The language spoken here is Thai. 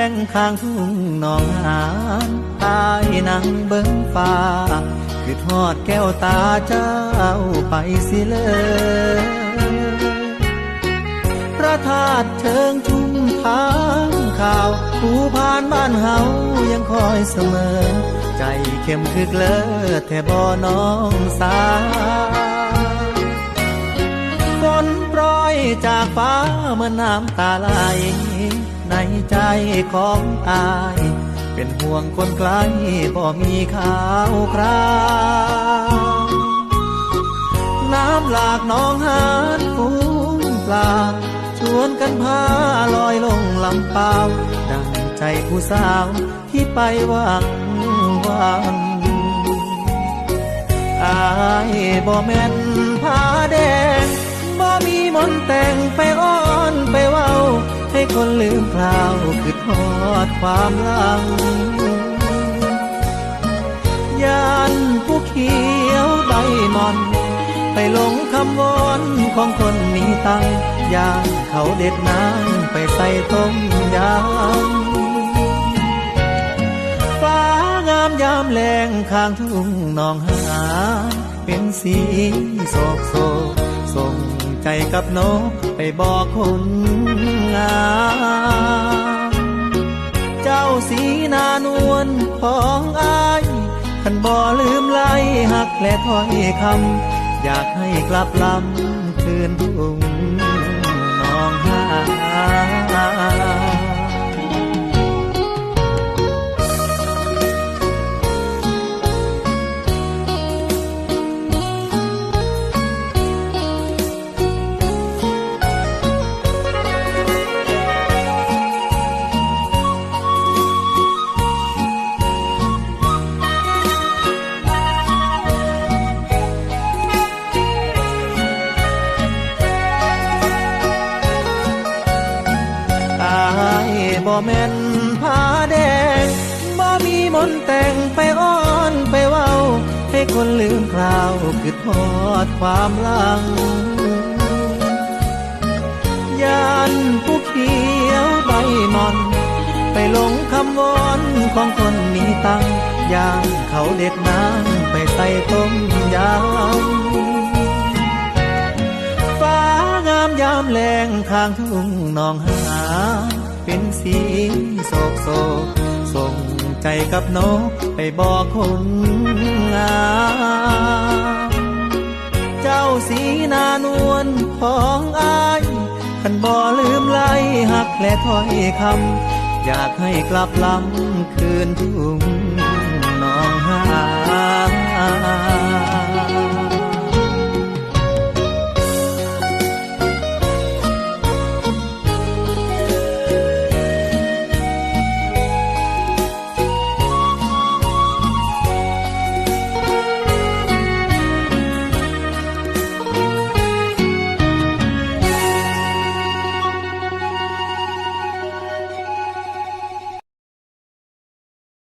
งข้างทุ่งหนองหานตายนั่งเบิ่งฟ้าคือทอดแก้วตาเจ้าไปสิเลยพระธาตุเชิงชุมทางข่าวผู้ผ่านบ้านเฮายังคอยเสมอใจเข้มคึกเลิศแท่บ่น้องสาฝนโปรยจากฟ้าเมื่อน้ำตาไหลในใจของอายเป็นห่วงคนไกลบ่มีข่าวคราวน้ำหลากน้องหานฟูงปลาชวนกันพาลอยลงลำเปล่าดังใจผู้สาวที่ไปหวังอายบ่แม่นผ้าแดงบ่มีมนต์แต่งไปอ้อนไปเว้าให้คนลืมคราวคือทอดความหลังยานผู้เขียวใบมอนไปหลงคำวอนของคนมีตังยานเขาเด็ดน้ำไปใส่ต้มยำฟ้างามยามแลงข้างทุ่งหนองหานเป็นสีโศกโศกส่งใจกับนกไปบอกคนงามเจ้าสีนานวลของอายคันบ่ลืมไล่หักและถ้อยคำอยากให้กลับลำคืนทุ่งหนองหานบ่แม่นผ้าแดงบ่มีมนต์แต่งไปอ้อนไปเว้าให้คนลืมคราวคือทอดความหลังยานผู้เขียวใบมอนไปหลงคำวอนของคนมีตังยานเขาเด็ดน้ำไปใส่ต้มยำฟ้างามยามแลงข้างทุ่งหนองหานเป็นสีโศกโศกส่งใจกับนกไปบอกคนงามเจ้าสีนานวลของอายคันบ่ลืมไล่หักและถ้อยคำอยากให้กลับลำคืนทุ่งหนองหาน